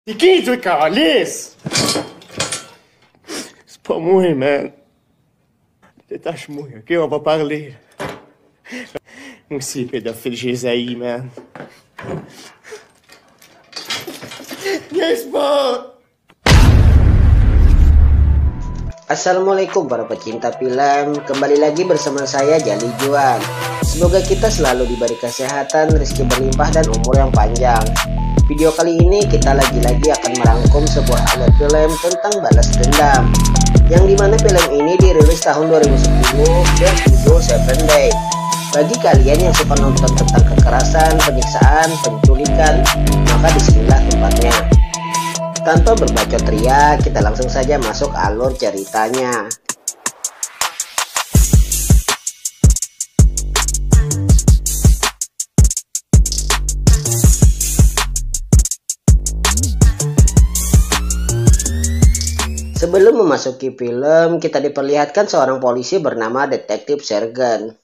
T'es qui, toi, calice? C'est pas moi, man. Détache-moi, OK? On va parler. Moi aussi, pédophile, j'ai zaï, man. Yes, pas! Assalamualaikum para pecinta film, kembali lagi bersama saya Jali Juan. Semoga kita selalu diberi kesehatan, rezeki berlimpah dan umur yang panjang. Video kali ini kita lagi-lagi akan merangkum sebuah alur film tentang balas dendam, yang dimana film ini dirilis tahun 2010 berjudul Seven Day. Bagi kalian yang suka nonton tentang kekerasan, penyiksaan, penculikan, maka disinilah tempatnya. Tanpa berbacot ria, kita langsung saja masuk alur ceritanya. Sebelum memasuki film, kita diperlihatkan seorang polisi bernama Detektif Sergen.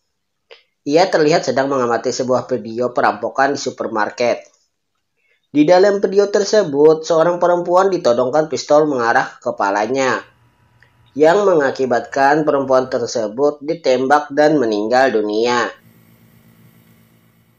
Ia terlihat sedang mengamati sebuah video perampokan di supermarket. Di dalam video tersebut, seorang perempuan ditodongkan pistol mengarah ke kepalanya, yang mengakibatkan perempuan tersebut ditembak dan meninggal dunia.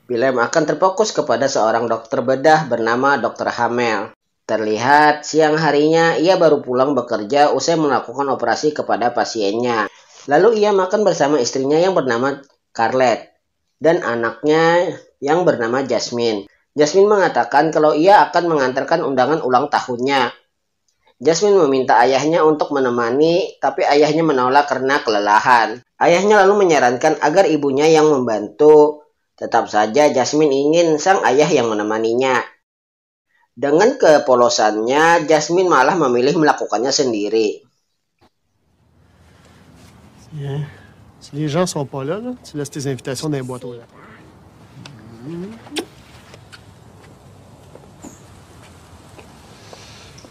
Film akan terfokus kepada seorang dokter bedah bernama Dr. Hamel. Terlihat siang harinya ia baru pulang bekerja usai melakukan operasi kepada pasiennya. Lalu ia makan bersama istrinya yang bernama Scarlett dan anaknya yang bernama Jasmine. Jasmine mengatakan kalau ia akan mengantarkan undangan ulang tahunnya. Jasmine meminta ayahnya untuk menemani, tapi ayahnya menolak karena kelelahan. Ayahnya lalu menyarankan agar ibunya yang membantu. Tetap saja Jasmine ingin sang ayah yang menemaninya. Dengan kepolosannya, Jasmine malah memilih melakukannya sendiri. Si les gens sont pas là, tu laisses tes invitations dans les boîtes aux lettres.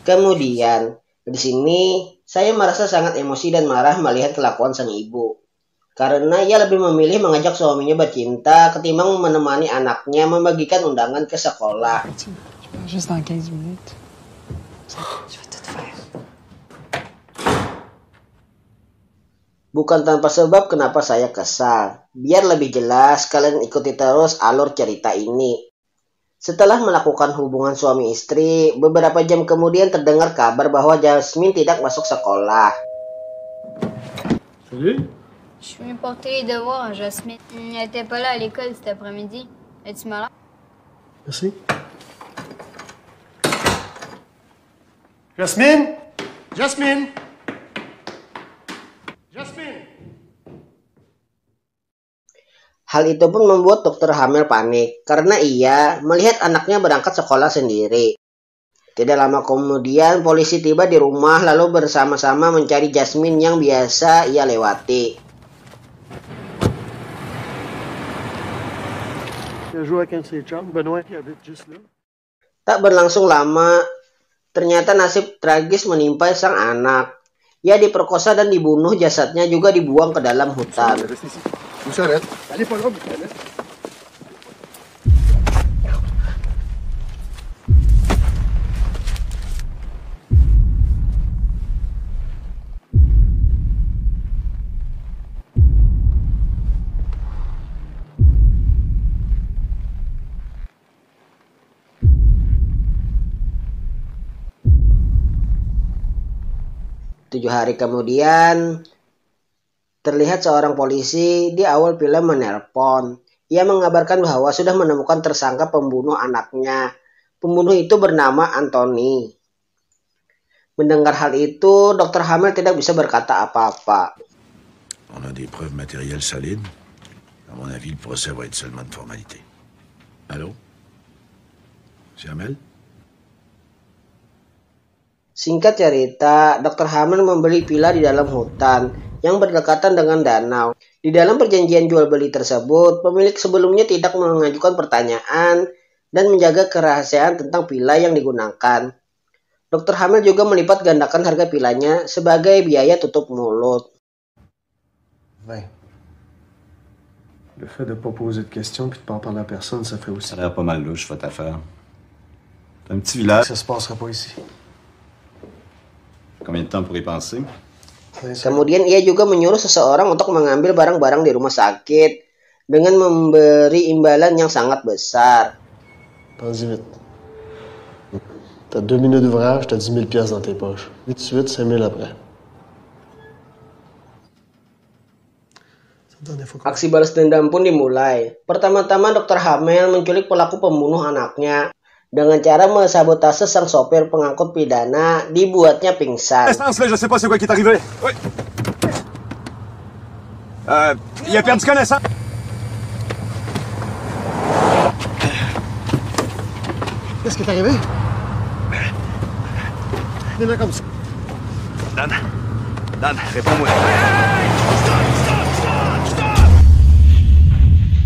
Kemudian, di sini saya merasa sangat emosi dan marah melihat kelakuan sang ibu. Karena ia lebih memilih mengajak suaminya bercinta ketimbang menemani anaknya membagikan undangan ke sekolah. Juste dans 15 minutes. Je vais tout faire. Bukan tanpa sebab kenapa saya kesal. Biar lebih jelas, kalian ikuti terus alur cerita ini. Setelah melakukan hubungan suami istri, beberapa jam kemudian terdengar kabar bahwa Jasmine tidak masuk sekolah. Salut? Je suis venue porter les devoirs à Jasmine. Elle n'était pas là à l'école cet après-midi. Es-tu malade? Merci. Jasmine? Jasmine? Jasmine? Hal itu pun membuat Dr. Hamel panik karena ia melihat anaknya berangkat sekolah sendiri. Tidak lama kemudian polisi tiba di rumah lalu bersama-sama mencari Jasmine yang biasa ia lewati. Tak berlangsung lama, ternyata nasib tragis menimpa sang anak. Ia diperkosa dan dibunuh, jasadnya juga dibuang ke dalam hutan. 7 hari kemudian, terlihat seorang polisi di awal film menelpon. Ia mengabarkan bahwa sudah menemukan tersangka pembunuh anaknya. Pembunuh itu bernama Anthony. Mendengar hal itu, Dr. Hamel tidak bisa berkata apa-apa. On a des preuves matérielles solides. À mon avis, le procès va être seulement de formalité. Allô? C'est Hamel? Singkat cerita, Dr. Hamel membeli villa di dalam hutan yang berdekatan dengan danau. Di dalam perjanjian jual beli tersebut, pemilik sebelumnya tidak mengajukan pertanyaan dan menjaga kerahasiaan tentang villa yang digunakan. Dr. Hamel juga melipat gandakan harga villanya sebagai biaya tutup mulut. Le fait de pas poser de questions puis de pas en parler à personne, ça fait aussi. Ça a l'air pas mal louche, votre affaire. C'est un petit village. Ça se passera pas ici. Combien de temps pour y penser? Kemudian ia juga menyuruh seseorang untuk mengambil barang-barang di rumah sakit dengan memberi imbalan yang sangat besar. Pense-y vite. T'as 2 minutes d'ouvrage, t'as 10 000 piastres dans tes poches. Vite de suite, 5 000 après. Aksi balas dendam pun dimulai. Pertama-tama Dr. Hamel menculik pelaku pembunuh anaknya dengan cara mensabotase sang sopir pengangkut pidana, dibuatnya pingsan. Je sais pas c'est quoi qui est arrivé. Oui. Il a perdu connaissance. Qu'est-ce qui est arrivé? Il est comme ça. Dan, réponds-moi.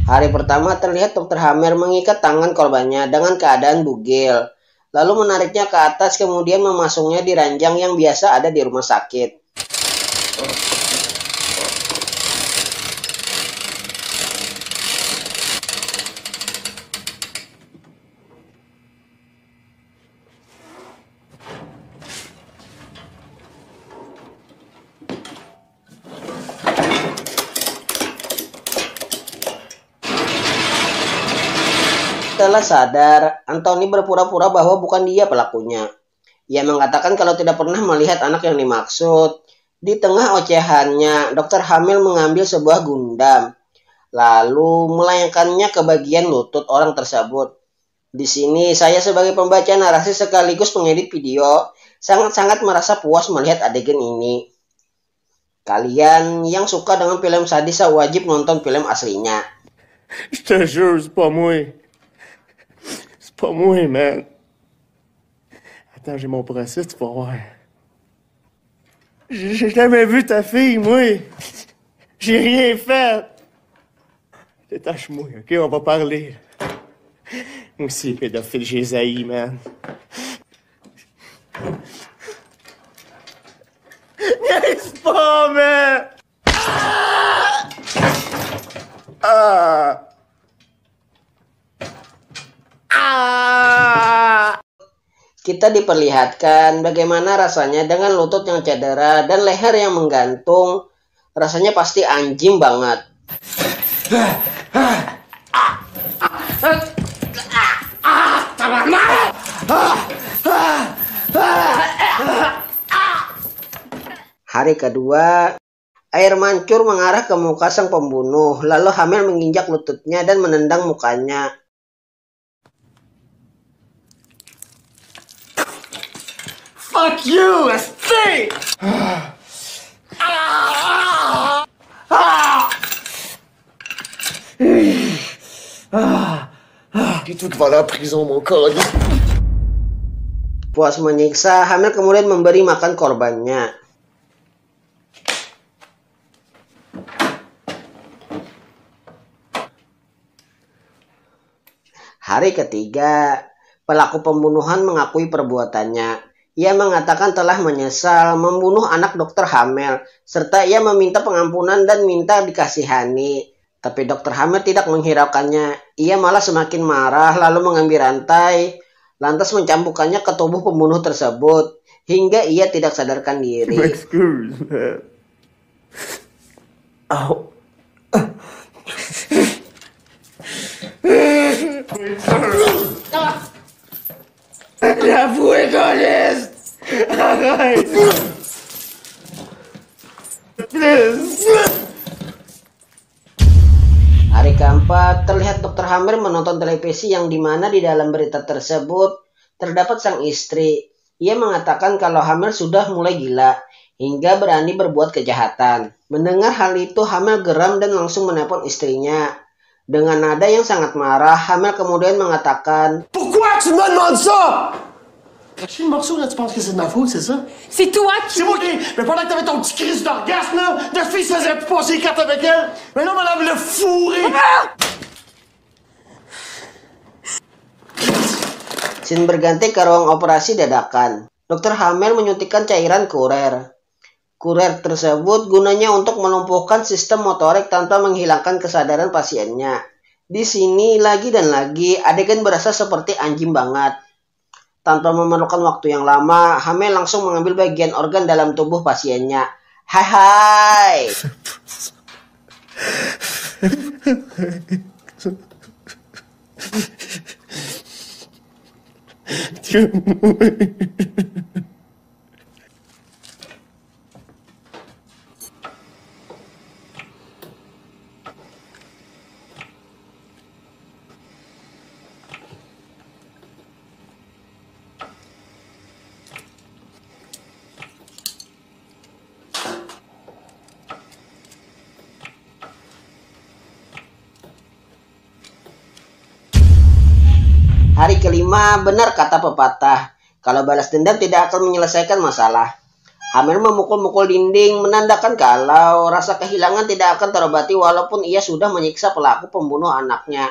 Hari pertama terlihat Dr. Hammer mengikat tangan korbannya dengan keadaan bugil, lalu menariknya ke atas kemudian memasungnya di ranjang yang biasa ada di rumah sakit. Setelah sadar, Anthony berpura-pura bahwa bukan dia pelakunya. Ia mengatakan kalau tidak pernah melihat anak yang dimaksud. Di tengah ocehannya, Dr. Hamel mengambil sebuah gundam, lalu melayangkannya ke bagian lutut orang tersebut. Di sini, saya sebagai pembaca narasi sekaligus pengedit video, sangat-sangat merasa puas melihat adegan ini. Kalian yang suka dengan film sadis wajib nonton film aslinya. Je te jure, c'est pas moi. C'est pas moi, man. Attends, j'ai mon procès, tu vas voir. J'ai jamais vu ta fille, moi. J'ai rien fait. Détache-moi, OK? On va parler. Moi aussi, pédophile, j'ai zaï, man. Niaise pas, man! Kita diperlihatkan bagaimana rasanya dengan lutut yang cedera dan leher yang menggantung. Rasanya pasti anjing banget. Hari kedua, air mancur mengarah ke muka sang pembunuh, lalu Hamel menginjak lututnya dan menendang mukanya. Fuck you, esti! Et toi qui vas aller en prison, mon corps. Puas menyiksa, Hamel kemudian memberi makan korbannya. Hari ketiga, pelaku pembunuhan mengakui perbuatannya. Ia mengatakan telah menyesal membunuh anak Dr. Hamel, serta ia meminta pengampunan dan minta dikasihani. Tapi Dr. Hamel tidak menghiraukannya. Ia malah semakin marah lalu mengambil rantai, lantas mencambukkannya ke tubuh pembunuh tersebut, hingga ia tidak sadarkan diri. Excuse, man. Ow. J'avoue, égoïste! Arrête! Please! Hari keempat, terlihat Dr. Hammer menonton televisi yang dimana di dalam berita tersebut terdapat sang istri. Ia mengatakan kalau Hammer sudah mulai gila hingga berani berbuat kejahatan. Mendengar hal itu, Hammer geram dan langsung menelpon istrinya. Dengan nada yang sangat marah, Hammer kemudian mengatakan, Pourquoi tu me demandes ça? As-tu le morceau, là, tu penses que c'est de ma faute, c'est ça? C'est toi qui... C'est moi qui... Mais pendant que t'avais ton petit crise d'orgasme, là, notre fille se faisait plus passer les cartes avec elle. Mais là, madame le fourré. Scene berganti ke ruang operasi dadakan. Dr. Hamel menyuntikkan cairan kurer. Kurer tersebut gunanya untuk melumpuhkan sistem motorik tanpa menghilangkan kesadaran pasiennya. Di sini lagi dan lagi adegan berasa seperti anjing banget. Tanpa memerlukan waktu yang lama, Hamel langsung mengambil bagian organ dalam tubuh pasiennya. Hai. Hari kelima, benar kata pepatah, kalau balas dendam tidak akan menyelesaikan masalah. Hamel memukul-mukul dinding, menandakan kalau rasa kehilangan tidak akan terobati walaupun ia sudah menyiksa pelaku pembunuh anaknya.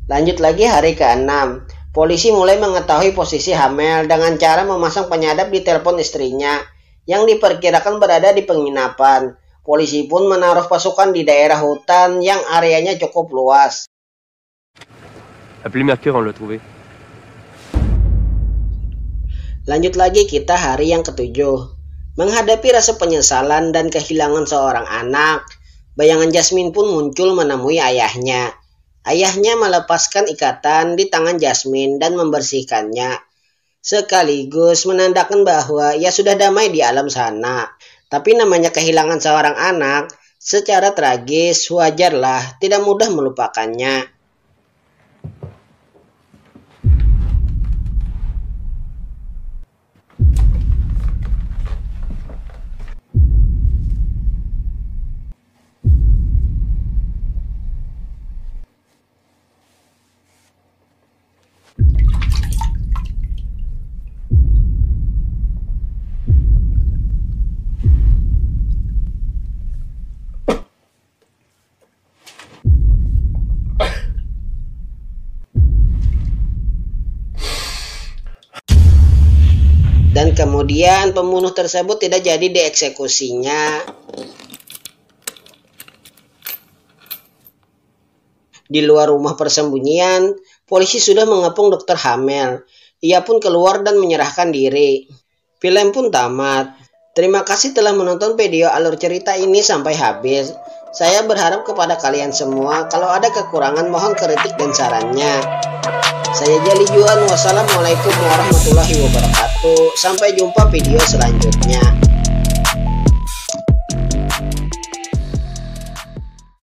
Lanjut lagi hari ke-6. Polisi mulai mengetahui posisi Hamel dengan cara memasang penyadap di telepon istrinya yang diperkirakan berada di penginapan. Polisi pun menaruh pasukan di daerah hutan yang areanya cukup luas. Appelez Mercure, on l'a trouvé. Lanjut lagi kita hari yang ke-7. Menghadapi rasa penyesalan dan kehilangan seorang anak, bayangan Jasmine pun muncul menemui ayahnya. Ayahnya melepaskan ikatan di tangan Jasmine dan membersihkannya, sekaligus menandakan bahwa ia sudah damai di alam sana. Tapi namanya kehilangan seorang anak, secara tragis wajarlah tidak mudah melupakannya. Dan kemudian pembunuh tersebut tidak jadi dieksekusinya. Di luar rumah persembunyian, polisi sudah mengepung Dr. Hamel. Ia pun keluar dan menyerahkan diri. Film pun tamat. Terima kasih telah menonton video alur cerita ini sampai habis. Saya berharap kepada kalian semua, kalau ada kekurangan mohon kritik dan sarannya. Saya Jali Juan, wassalamualaikum warahmatullahi wabarakatuh. Sampai jumpa video selanjutnya.